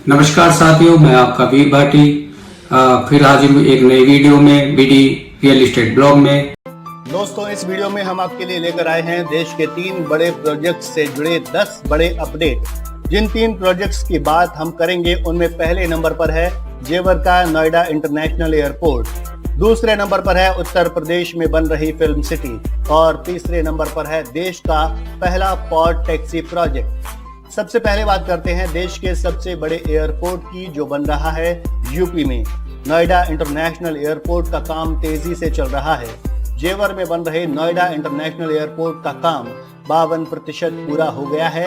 नमस्कार साथियों, मैं आपका वीर भाटी फिर हाजिर हूँ एक नई वीडियो में बीडी रियल एस्टेट ब्लॉग में। दोस्तों, इस वीडियो में हम आपके लिए लेकर आए हैं देश के 3 बड़े प्रोजेक्ट से जुड़े 10 बड़े अपडेट। जिन 3 प्रोजेक्ट्स की बात हम करेंगे उनमें पहले नंबर पर है जेवर का नोएडा इंटरनेशनल एयरपोर्ट, दूसरे नंबर पर है उत्तर प्रदेश में बन रही फिल्म सिटी और तीसरे नंबर पर है देश का पहला पॉड टैक्सी प्रोजेक्ट। सबसे पहले बात करते हैं देश के सबसे बड़े एयरपोर्ट की, जो बन रहा है यूपी में। नोएडा इंटरनेशनल एयरपोर्ट का काम तेजी से चल रहा है। जेवर में बन रहे नोएडा इंटरनेशनल एयरपोर्ट का काम 52% पूरा हो गया है।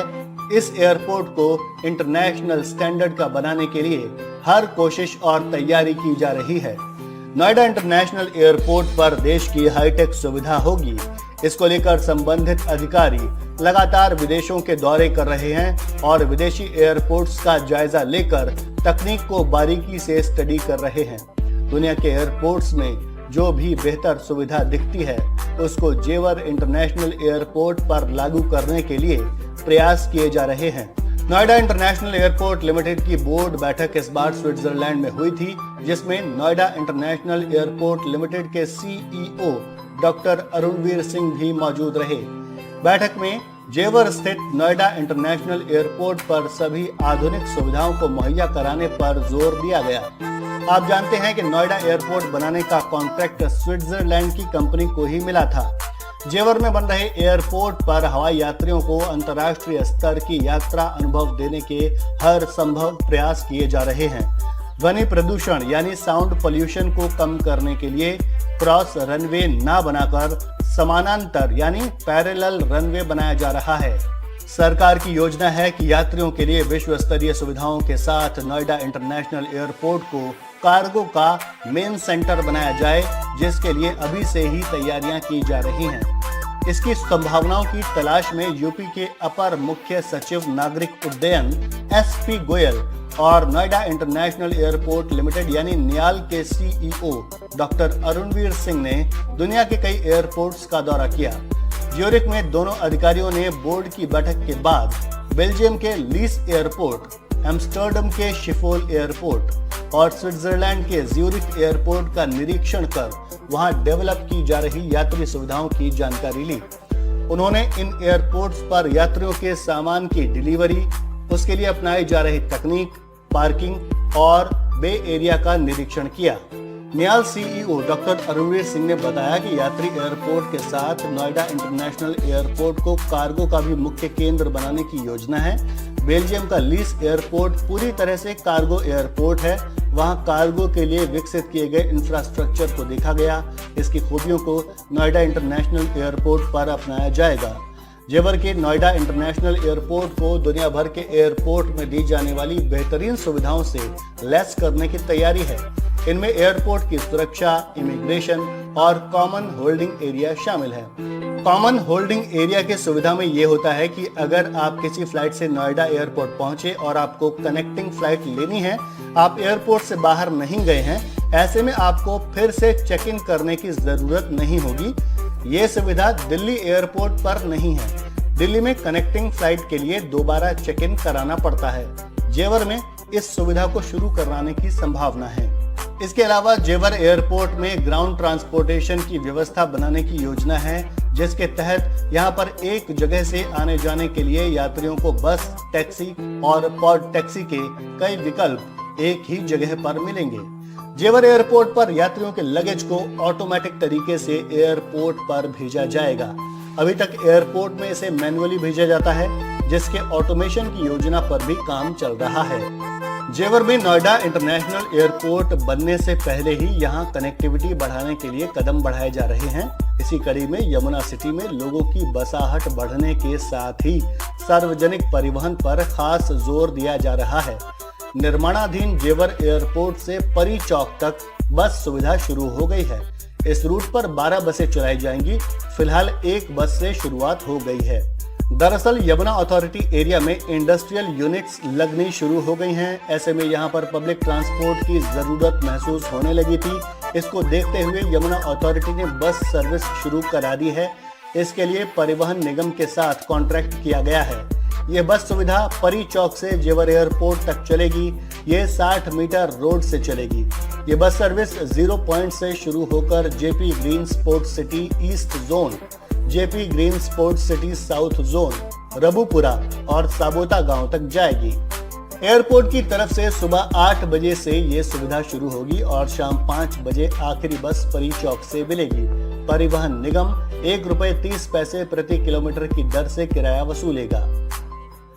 इस एयरपोर्ट को इंटरनेशनल स्टैंडर्ड का बनाने के लिए हर कोशिश और तैयारी की जा रही है। नोएडा इंटरनेशनल एयरपोर्ट पर देश की हाईटेक सुविधा होगी। इसको लेकर संबंधित अधिकारी लगातार विदेशों के दौरे कर रहे हैं और विदेशी एयरपोर्ट्स का जायजा लेकर तकनीक को बारीकी से स्टडी कर रहे हैं। दुनिया के एयरपोर्ट्स में जो भी बेहतर सुविधा दिखती है उसको जेवर इंटरनेशनल एयरपोर्ट पर लागू करने के लिए प्रयास किए जा रहे हैं। नोएडा इंटरनेशनल एयरपोर्ट लिमिटेड की बोर्ड बैठक इस बार स्विट्जरलैंड में हुई थी, जिसमें नोएडा इंटरनेशनल एयरपोर्ट लिमिटेड के सीईओ डॉक्टर अरुणवीर सिंह भी मौजूद रहे। बैठक में जेवर स्थित नोएडा इंटरनेशनल एयरपोर्ट पर सभी आधुनिक सुविधाओं को मुहैया कराने पर जोर दिया गया। आप जानते हैं कि नोएडा एयरपोर्ट बनाने का कॉन्ट्रैक्ट स्विट्जरलैंड की कंपनी को ही मिला था। जेवर में बन रहे एयरपोर्ट पर हवाई यात्रियों को अंतर्राष्ट्रीय स्तर की यात्रा अनुभव देने के हर संभव प्रयास किए जा रहे हैं। ध्वनि प्रदूषण यानी साउंड पोल्यूशन को कम करने के लिए क्रॉस रनवे ना बनाकर समानांतर यानी पैरेलल रनवे बनाया जा रहा है। सरकार की योजना है कि यात्रियों के लिए विश्व स्तरीय सुविधाओं के साथ नोएडा इंटरनेशनल एयरपोर्ट को कार्गो का मेन सेंटर बनाया जाए, जिसके लिए अभी से ही तैयारियां की जा रही हैं। इसकी संभावनाओं की तलाश में यूपी के अपर मुख्य सचिव नागरिक उड्डयन एसपी गोयल और नोएडा इंटरनेशनल एयरपोर्ट लिमिटेड यानी नियाल के सीईओ डॉक्टर अरुणवीर सिंह ने दुनिया के कई एयरपोर्ट्स का दौरा किया। ज्यूरिख में दोनों अधिकारियों ने बोर्ड की बैठक के बाद बेल्जियम के लीस एयरपोर्ट, एम्स्टर्डम के शिफोल एयरपोर्ट और स्विट्जरलैंड के ज्यूरिख एयरपोर्ट का निरीक्षण कर वहां डेवलप की जा रही यात्री सुविधाओं की जानकारी ली। उन्होंने इन एयरपोर्ट्स पर यात्रियों के सामान की डिलीवरी, उसके लिए अपनाई जा रही तकनीक, पार्किंग और बे एरिया का निरीक्षण किया। NIAL CEO doctor Arunveer Singh ने बताया कि यात्री एयरपोर्ट के साथ नोएडा इंटरनेशनल एयरपोर्ट को कार्गो का भी मुख्य केंद्र बनाने की योजना है। बेल्जियम का लीस एयरपोर्ट पूरी तरह से कार्गो एयरपोर्ट है। वहां कार्गो के लिए विकसित किए गए इंफ्रास्ट्रक्चर को देखा गया। इसकी खूबियों को नोएडा इंटरनेशनल एयरपोर्ट पर अपनाया जाएगा। जेवर के नोएडा इंटरनेशनल एयरपोर्ट को दुनिया भर के एयरपोर्ट में दी जाने वाली बेहतरीन सुविधाओं से लैस करने की तैयारी है। इनमें एयरपोर्ट की सुरक्षा, इमिग्रेशन और कॉमन होल्डिंग एरिया शामिल है। कॉमन होल्डिंग एरिया की सुविधा में ये होता है कि अगर आप किसी फ्लाइट से नोएडा एयरपोर्ट पहुंचे और आपको कनेक्टिंग फ्लाइट लेनी है, आप एयरपोर्ट से बाहर नहीं गए हैं, ऐसे में आपको फिर से चेक इन करने की जरूरत नहीं होगी। ये सुविधा दिल्ली एयरपोर्ट पर नहीं है। दिल्ली में कनेक्टिंग फ्लाइट के लिए दोबारा चेक इन कराना पड़ता है। जेवर में इस सुविधा को शुरू कराने की संभावना है। इसके अलावा जेवर एयरपोर्ट में ग्राउंड ट्रांसपोर्टेशन की व्यवस्था बनाने की योजना है, जिसके तहत यहां पर एक जगह से आने जाने के लिए यात्रियों को बस, टैक्सी और पॉड टैक्सी के कई विकल्प एक ही जगह पर मिलेंगे। जेवर एयरपोर्ट पर यात्रियों के लगेज को ऑटोमेटिक तरीके से एयरपोर्ट पर भेजा जाएगा। अभी तक एयरपोर्ट में इसे मैन्युअली भेजा जाता है, जिसके ऑटोमेशन की योजना पर भी काम चल रहा है। जेवर में नोएडा इंटरनेशनल एयरपोर्ट बनने से पहले ही यहां कनेक्टिविटी बढ़ाने के लिए कदम बढ़ाए जा रहे हैं। इसी कड़ी में यमुना सिटी में लोगों की बसाहट बढ़ने के साथ ही सार्वजनिक परिवहन पर खास जोर दिया जा रहा है। निर्माणाधीन जेवर एयरपोर्ट से परी चौक तक बस सुविधा शुरू हो गई है। इस रूट पर 12 बसें चलाई जाएंगी। फिलहाल एक बस से शुरुआत हो गई है। दरअसल यमुना अथॉरिटी एरिया में इंडस्ट्रियल यूनिट्स लगनी शुरू हो गई हैं। ऐसे में यहां पर पब्लिक ट्रांसपोर्ट की जरूरत महसूस होने लगी थी। इसको देखते हुए यमुना अथॉरिटी ने बस सर्विस शुरू करा दी है। इसके लिए परिवहन निगम के साथ कॉन्ट्रैक्ट किया गया है। ये बस सुविधा परी चौक से जेवर एयरपोर्ट तक चलेगी। ये 60 मीटर रोड से चलेगी। ये बस सर्विस 0 पॉइंट से शुरू होकर JP green sport city east zone, JP green sport city south zone, Rabupura और साबोता गांव तक जाएगी। एयरपोर्ट की तरफ से सुबह 8 बजे से ये सुविधा शुरू होगी और शाम 5 बजे आखिरी बस परी चौक से मिलेगी। परिवहन निगम ₹1.30 प्रति किलोमीटर की दर से किराया वसूलेगा।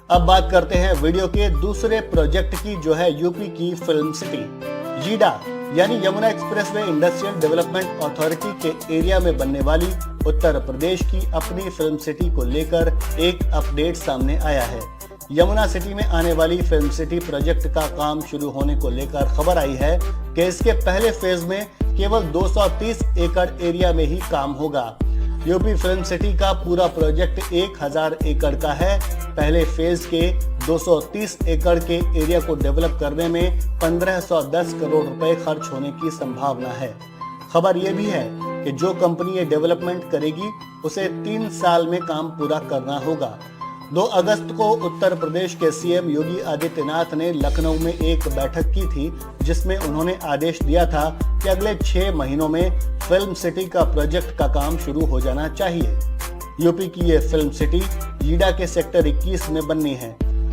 अब बात करते हैं वीडियो के दूसरे प्रोजेक्ट की, जो है यूपी की फिल्म सिटी यीडा यानी Yamuna expressway industrial development authority के एरिया में बनने वाली उत्तर प्रदेश की अपनी फिल्म सिटी को लेकर एक अपडेट सामने आया है। यमुना सिटी में आने वाली फिल्म सिटी प्रोजेक्ट का काम शुरू होने को लेकर खबर आई है कि इसके पहले फेज में केवल 230 एकड़ एरिया में ही काम होगा। यूपी फिल्म सिटी का पूरा प्रोजेक्ट 1000 एकड़ का है। पहले फेज के 230 एकड़ के एरिया को डेवलप करने में 1510 करोड़ रुपए खर्च होने की संभावना है। खबर यह भी है कि जो कंपनी ये डेवलपमेंट करेगी उसे 3 साल में काम पूरा करना होगा। 2 अगस्त को उत्तर प्रदेश के सीएम योगी आदित्यनाथ ने लखनऊ में एक बैठक की थी, जिसमें उन्होंने आदेश दिया था कि अगले 6 महीनों में फिल्म सिटी का प्रोजेक्ट का काम शुरू हो जाना चाहिए। यूपी की ये फिल्म सिटी यीडा के सेक्टर 21 में बननी है।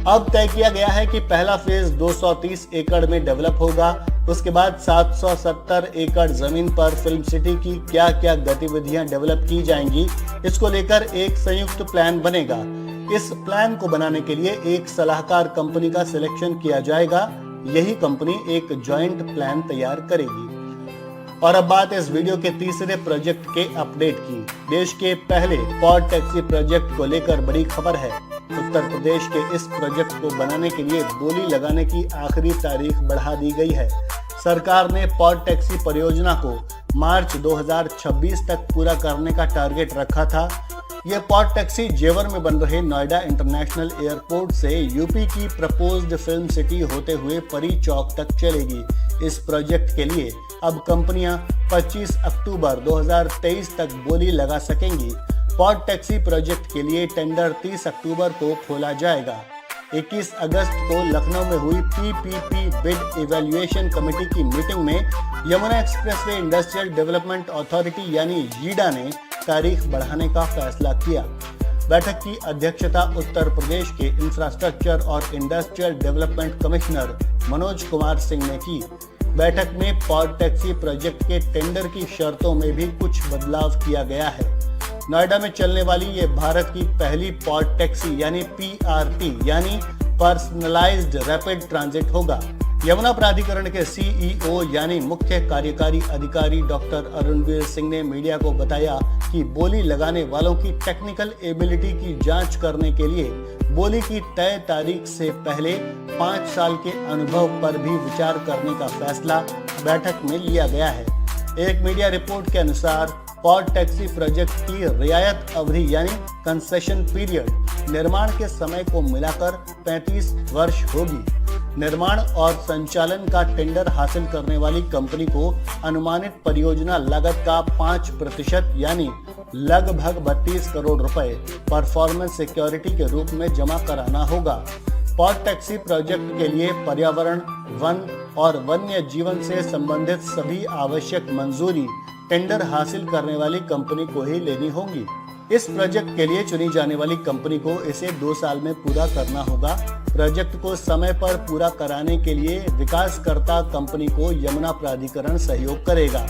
अब तय किया गया है कि पहला फेज 230 एकड़ में डेवलप होगा। उसके बाद 770 एकड़ जमीन पर फिल्म सिटी की क्या क्या गतिविधियां डेवलप की जाएंगी, इसको लेकर एक संयुक्त प्लान बनेगा। इस प्लान को बनाने के लिए एक सलाहकार कंपनी का सिलेक्शन किया जाएगा। यही कंपनी एक जॉइंट प्लान तैयार करेगी। और अब बात इस वीडियो के तीसरे प्रोजेक्ट के अपडेट की। देश के पहले पॉड टैक्सी प्रोजेक्ट को लेकर बड़ी खबर है। उत्तर प्रदेश के इस प्रोजेक्ट को बनाने के लिए बोली लगाने की आखिरी तारीख बढ़ा दी गई है। सरकार ने पॉड टैक्सी परियोजना को मार्च 2026 तक पूरा करने का टारगेट रखा था। यह पॉड टैक्सी जेवर में बन रहे नोएडा इंटरनेशनल एयरपोर्ट से यूपी की प्रपोज्ड फिल्म सिटी होते हुए परी चौक तक चलेगी। इस प्रोजेक्ट के लिए अब कंपनियां 25 अक्टूबर 2023 तक बोली लगा सकेंगी। पॉड टैक्सी प्रोजेक्ट के लिए टेंडर 30 अक्टूबर को खोला जाएगा। 21 अगस्त को लखनऊ में हुई पीपीपी बिड इवैल्यूएशन कमेटी की मीटिंग में Yamuna expressway industrial development authority यानी यीडा ने तारीख बढ़ाने का फैसला किया। बैठक की अध्यक्षता उत्तर प्रदेश के इंफ्रास्ट्रक्चर और industrial development commissioner Manoj Kumar Singh ने की। बैठक में पॉड टैक्सी प्रोजेक्ट के टेंडर की शर्तों में भी कुछ बदलाव किया गया है। नोएडा में चलने वाली ये भारत की पहली पॉड टैक्सी यानी पीआरटी यानी पर्सनलाइज्ड रैपिड ट्रांजिट होगा। यमुना प्राधिकरण के सीईओ यानी मुख्य कार्यकारी अधिकारी डॉक्टर अरुणवीर सिंह ने मीडिया को बताया कि बोली लगाने वालों की टेक्निकल एबिलिटी की जांच करने के लिए बोली की तय तारीख से पहले 5 साल के अनुभव पर भी विचार करने का फैसला बैठक में लिया गया है। एक मीडिया रिपोर्ट के अनुसार पॉड टैक्सी प्रोजेक्ट की रियायत अवधि यानी कंसेशन पीरियड निर्माण के समय को मिलाकर 35 वर्ष होगी। निर्माण और संचालन का टेंडर हासिल करने वाली कंपनी को अनुमानित परियोजना लागत का 5% यानी लगभग 32 करोड़ रुपए परफॉर्मेंस सिक्योरिटी के रूप में जमा कराना होगा। पॉड टैक्सी प्रोजेक्ट के लिए पर्यावरण, वन और वन्य जीवन से संबंधित सभी आवश्यक मंजूरी टेंडर हासिल करने वाली कंपनी को ही लेनी होगी। इस प्रोजेक्ट के लिए चुनी जाने वाली कंपनी को इसे 2 साल में पूरा करना होगा। प्रोजेक्ट को समय पर पूरा कराने के लिए विकासकर्ता कंपनी को यमुना प्राधिकरण सहयोग करेगा।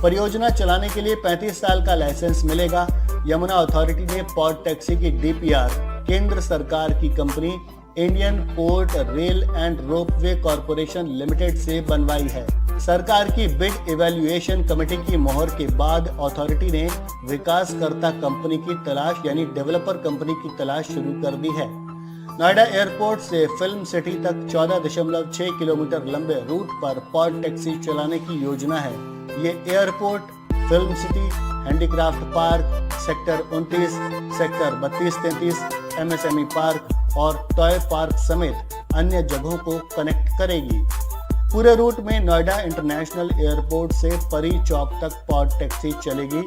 परियोजना चलाने के लिए 35 साल का लाइसेंस मिलेगा। यमुना अथॉरिटी ने पॉड टैक्सी की डीपीआर केंद्र सरकार की company Indian port rail and ropeway corporation limited से बनवाई है। सरकार की बिड इवैल्यूएशन कमेटी की मोहर के बाद अथॉरिटी ने विकासकर्ता कंपनी की तलाश यानी डेवलपर कंपनी की तलाश शुरू कर दी है। नोएडा एयरपोर्ट से फिल्म सिटी तक 14.6 किलोमीटर लंबे रूट पर पॉड टैक्सी चलाने की योजना है। ये airport, film city, handicraft park, sector 29, sector 32-33, MSME park और टॉय पार्क समेत अन्य जगहों को कनेक्ट करेगी। पूरे रूट में नोएडा इंटरनेशनल एयरपोर्ट से परी चौक तक पॉड टैक्सी चलेगी।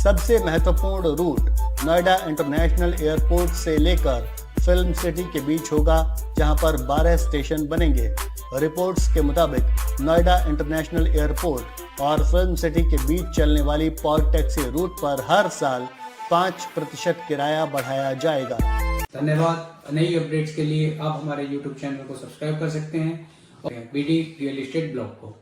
सबसे महत्वपूर्ण रूट नोएडा इंटरनेशनल एयरपोर्ट से लेकर फिल्म सिटी के बीच होगा, जहां पर 12 स्टेशन बनेंगे। रिपोर्ट्स के मुताबिक नोएडा इंटरनेशनल एयरपोर्ट और फिल्म सिटी के बीच चलने वाली पॉड टैक्सी रूट पर हर साल 5% किराया बढ़ाया जाएगा। धन्यवाद। नई अपडेट्स के लिए आप हमारे YouTube चैनल को सब्सक्राइब कर सकते हैं और BD रियल एस्टेट ब्लॉग को।